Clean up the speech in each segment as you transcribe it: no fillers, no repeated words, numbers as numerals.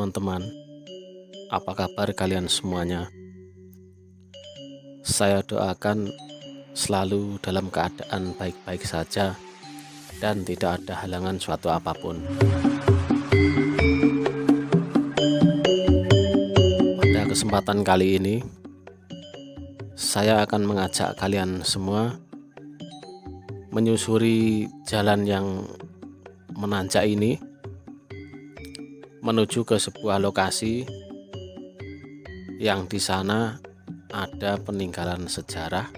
teman-teman, apa kabar kalian semuanya? Saya doakan selalu dalam keadaan baik-baik saja dan tidak ada halangan suatu apapun. Pada kesempatan kali ini, saya akan mengajak kalian semua menyusuri jalan yang menanjak ini menuju ke sebuah lokasi yang di sana ada peninggalan sejarah,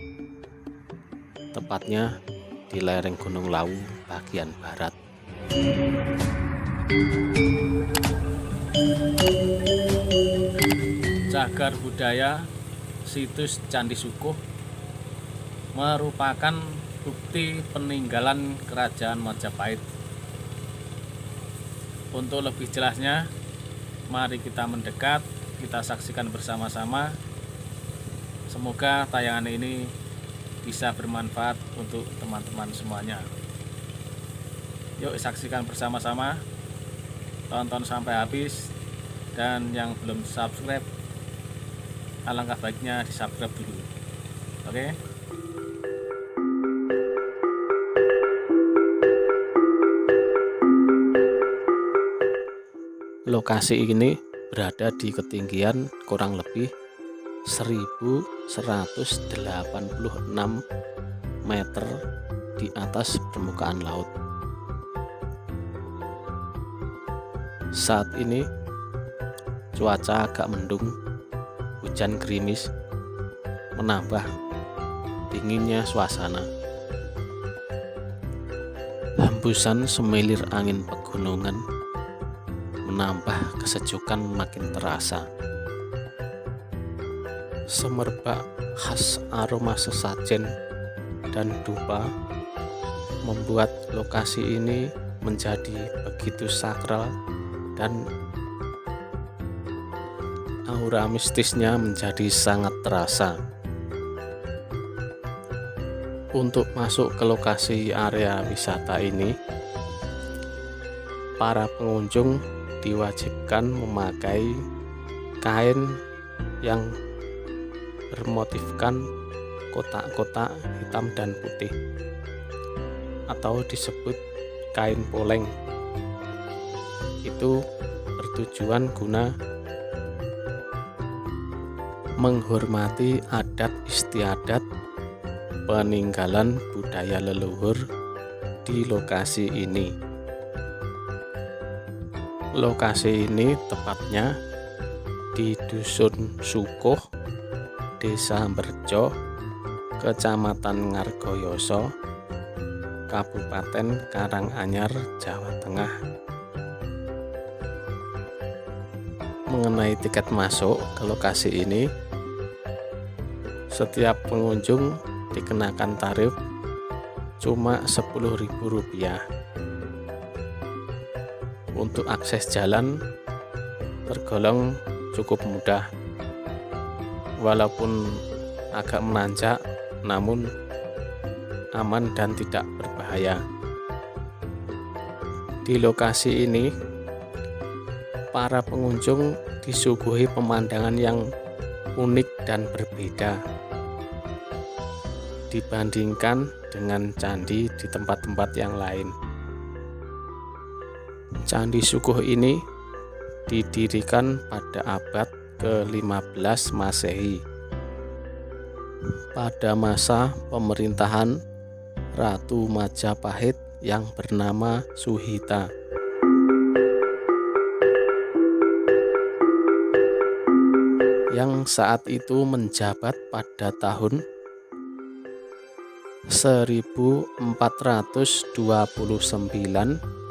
tepatnya di lereng Gunung Lawu bagian barat. Cagar budaya situs Candi Sukuh merupakan bukti peninggalan Kerajaan Majapahit. Untuk lebih jelasnya, mari kita mendekat, kita saksikan bersama-sama. Semoga tayangan ini bisa bermanfaat untuk teman-teman semuanya. Yuk saksikan bersama-sama, tonton sampai habis, dan yang belum subscribe, alangkah baiknya di subscribe dulu. Oke? Lokasi ini berada di ketinggian kurang lebih 1186 meter di atas permukaan laut. Saat ini cuaca agak mendung, hujan gerimis menambah dinginnya suasana. Hembusan semilir angin pegunungan menambah kesejukan makin terasa. Semerbak khas aroma sesajen dan dupa membuat lokasi ini menjadi begitu sakral dan aura mistisnya menjadi sangat terasa. Untuk masuk ke lokasi area wisata ini, para pengunjung diwajibkan memakai kain yang bermotifkan kotak-kotak hitam dan putih atau disebut kain poleng. Itu bertujuan guna menghormati adat istiadat peninggalan budaya leluhur di lokasi ini. Lokasi ini tepatnya di Dusun Sukuh, Desa Berjo, Kecamatan Ngargoyoso, Kabupaten Karanganyar, Jawa Tengah. Mengenai tiket masuk ke lokasi ini, setiap pengunjung dikenakan tarif cuma Rp10.000. Untuk akses jalan tergolong cukup mudah, walaupun agak menanjak namun aman dan tidak berbahaya. Di lokasi ini para pengunjung disuguhi pemandangan yang unik dan berbeda dibandingkan dengan candi di tempat-tempat yang lain. Candi Sukuh ini didirikan pada abad ke-15 Masehi pada masa pemerintahan Ratu Majapahit yang bernama Suhita. Yang saat itu menjabat pada tahun 1429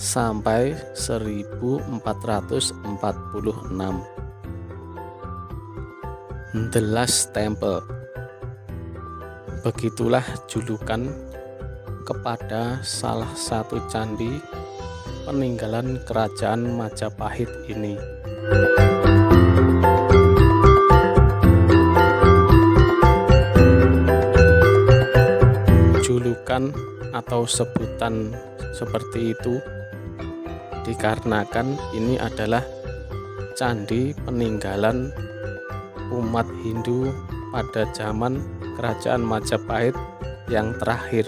sampai 1446. The Last Temple, begitulah julukan kepada salah satu candi peninggalan Kerajaan Majapahit ini. Julukan atau sebutan seperti itu dikarenakan ini adalah candi peninggalan umat Hindu pada zaman Kerajaan Majapahit yang terakhir.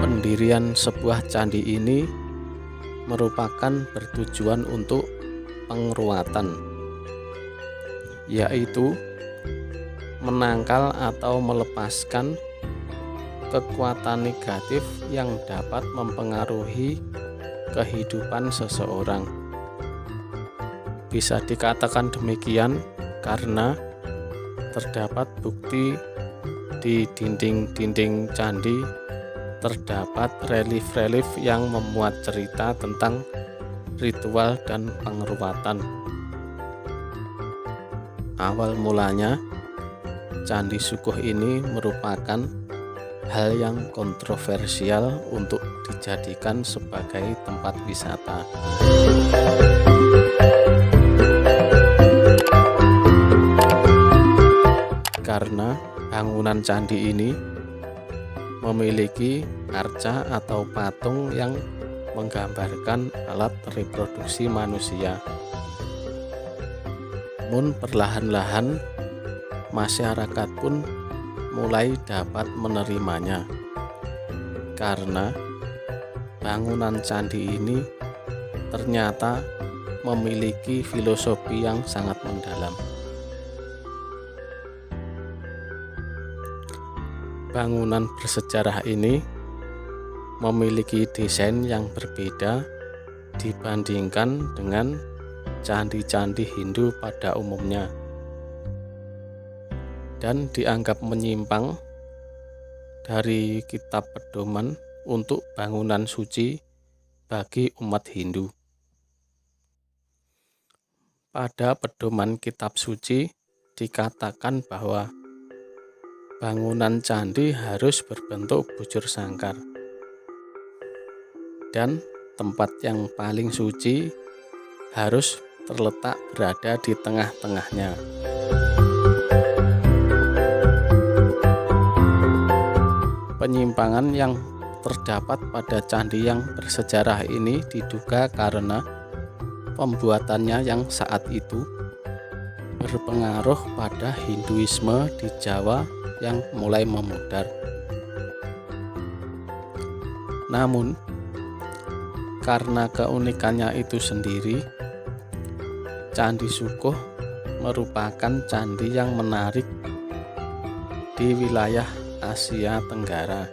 Pendirian sebuah candi ini merupakan bertujuan untuk pengeruatan, yaitu menangkal atau melepaskan kekuatan negatif yang dapat mempengaruhi kehidupan seseorang. Bisa dikatakan demikian karena terdapat bukti di dinding-dinding candi terdapat relief-relief yang memuat cerita tentang ritual dan pengeruatan. Awal mulanya, Candi Sukuh ini merupakan hal yang kontroversial untuk dijadikan sebagai tempat wisata. Karena bangunan candi ini memiliki arca atau patung yang menggambarkan alat reproduksi manusia. Namun perlahan-lahan masyarakat pun mulai dapat menerimanya karena bangunan candi ini ternyata memiliki filosofi yang sangat mendalam. Bangunan bersejarah ini memiliki desain yang berbeda dibandingkan dengan candi-candi Hindu pada umumnya, dan dianggap menyimpang dari kitab pedoman untuk bangunan suci bagi umat Hindu. Pada pedoman kitab suci dikatakan bahwa bangunan candi harus berbentuk bujur sangkar, dan tempat yang paling suci harus terletak berada di tengah-tengahnya. Penyimpangan yang terdapat pada candi yang bersejarah ini diduga karena pembuatannya yang saat itu berpengaruh pada Hinduisme di Jawa yang mulai memudar. Namun, karena keunikannya itu sendiri, Candi Sukuh merupakan candi yang menarik di wilayah Asia Tenggara,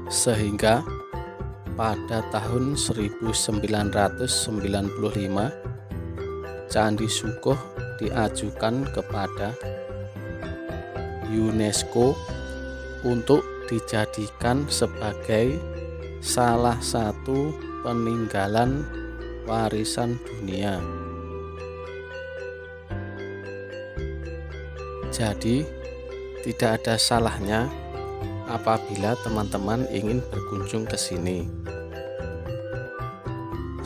sehingga pada tahun 1995 Candi Sukuh diajukan kepada UNESCO untuk dijadikan sebagai salah satu peninggalan warisan dunia. Jadi, tidak ada salahnya apabila teman-teman ingin berkunjung ke sini.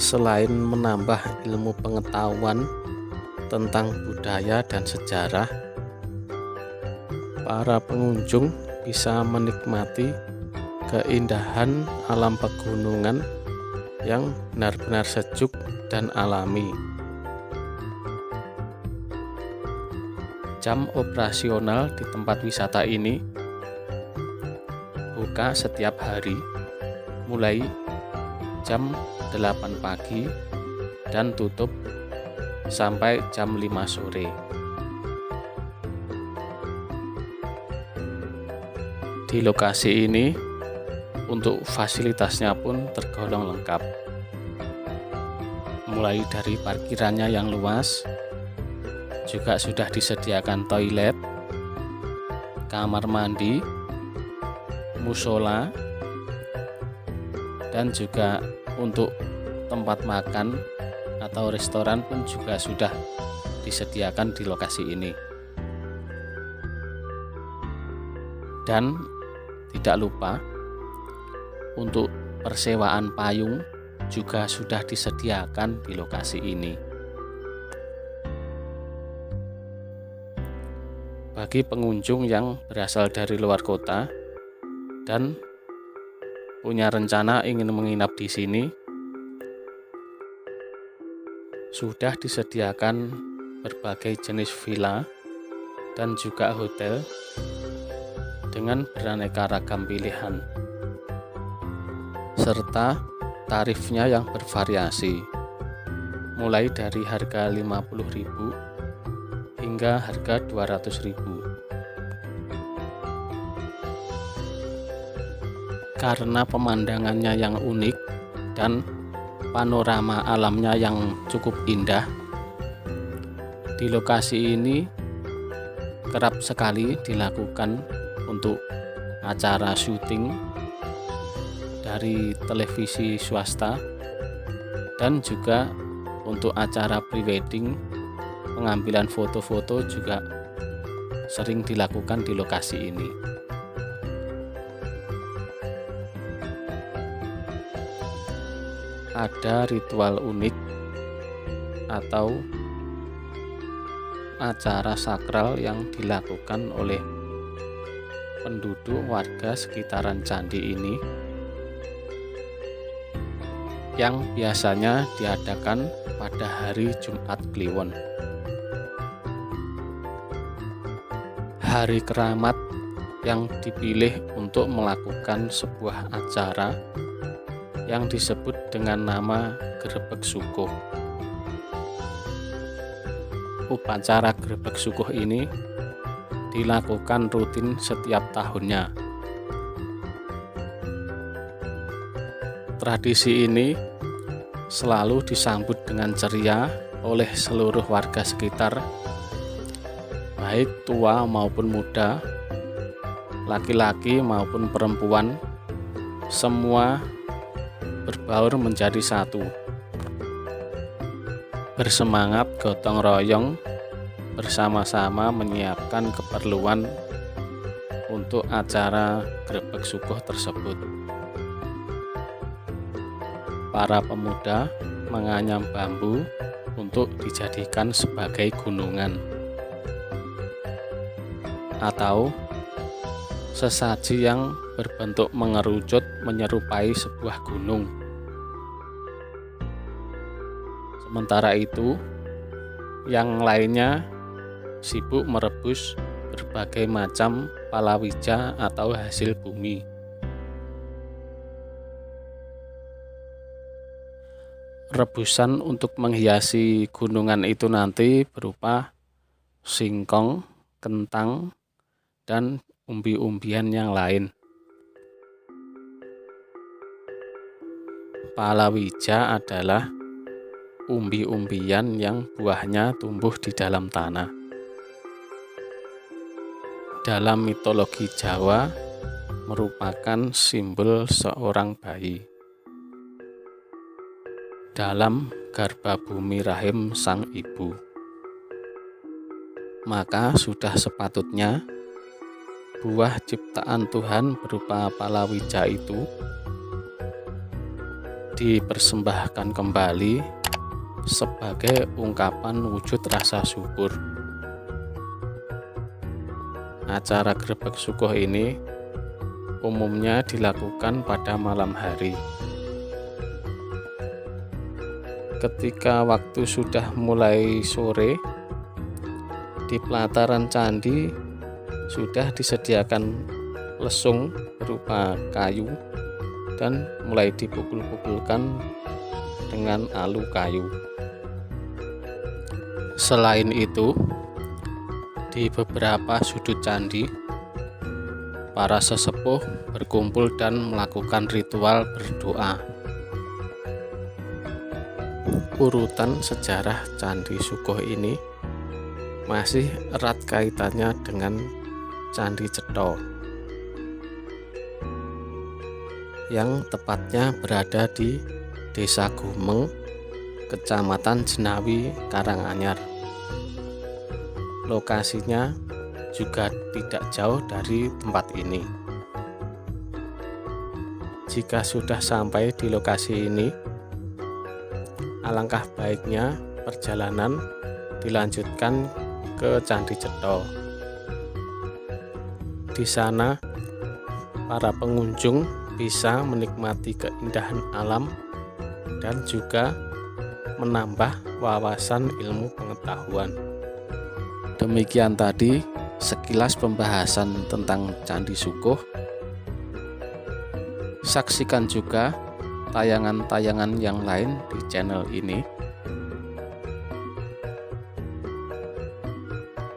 Selain menambah ilmu pengetahuan tentang budaya dan sejarah, para pengunjung bisa menikmati keindahan alam pegunungan yang benar-benar sejuk dan alami. Jam operasional di tempat wisata ini buka setiap hari mulai jam 8 pagi dan tutup sampai jam 5 sore. Di lokasi ini untuk fasilitasnya pun tergolong lengkap, mulai dari parkirannya yang luas, juga sudah disediakan toilet, kamar mandi, musola, dan juga untuk tempat makan atau restoran pun juga sudah disediakan di lokasi ini. Dan tidak lupa untuk persewaan payung juga sudah disediakan di lokasi ini. bagi pengunjung yang berasal dari luar kota dan punya rencana ingin menginap di sini, sudah disediakan berbagai jenis villa dan juga hotel dengan beraneka ragam pilihan, serta tarifnya yang bervariasi, mulai dari harga 50.000 hingga harga 200.000. Karena pemandangannya yang unik dan panorama alamnya yang cukup indah, di lokasi ini kerap sekali dilakukan untuk acara syuting dari televisi swasta dan juga untuk acara prewedding. Pengambilan foto-foto juga sering dilakukan di lokasi ini. Ada ritual unik atau acara sakral yang dilakukan oleh penduduk warga sekitaran candi ini, yang biasanya diadakan pada hari Jumat Kliwon. Hari keramat yang dipilih untuk melakukan sebuah acara yang disebut dengan nama Grebeg Sukuh. Upacara Grebeg Sukuh ini dilakukan rutin setiap tahunnya. Tradisi ini selalu disambut dengan ceria oleh seluruh warga sekitar, baik tua maupun muda, laki-laki maupun perempuan, semua berbaur menjadi satu, bersemangat gotong royong, bersama-sama menyiapkan keperluan untuk acara Grebeg Sukuh tersebut. Para pemuda menganyam bambu untuk dijadikan sebagai gunungan atau sesaji yang berbentuk mengerucut menyerupai sebuah gunung. Sementara itu, yang lainnya sibuk merebus berbagai macam palawija atau hasil bumi. Rebusan untuk menghiasi gunungan itu nanti berupa singkong, kentang, dan umbi-umbian yang lain. Palawija adalah umbi-umbian yang buahnya tumbuh di dalam tanah. Dalam mitologi Jawa, merupakan simbol seorang bayi dalam garba bumi rahim sang ibu. Maka sudah sepatutnya buah ciptaan Tuhan berupa palawija itu dipersembahkan kembali sebagai ungkapan wujud rasa syukur. Acara Grebeg Sukuh ini umumnya dilakukan pada malam hari. Ketika waktu sudah mulai sore, di pelataran candi sudah disediakan lesung berupa kayu dan mulai dipukul-pukulkan dengan alu kayu. Selain itu, di beberapa sudut candi, para sesepuh berkumpul dan melakukan ritual berdoa. Urutan sejarah Candi Sukuh ini masih erat kaitannya dengan Candi Cetha yang tepatnya berada di Desa Gumeng, Kecamatan Jenawi, Karanganyar. Lokasinya juga tidak jauh dari tempat ini. Jika sudah sampai di lokasi ini, alangkah baiknya perjalanan dilanjutkan ke Candi Cetha Di sana, para pengunjung bisa menikmati keindahan alam dan juga menambah wawasan ilmu pengetahuan. Demikian tadi sekilas pembahasan tentang Candi Sukuh. Saksikan juga tayangan-tayangan yang lain di channel ini.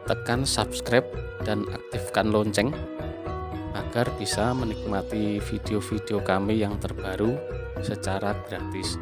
Tekan subscribe dan aktifkan lonceng agar bisa menikmati video-video kami yang terbaru secara gratis.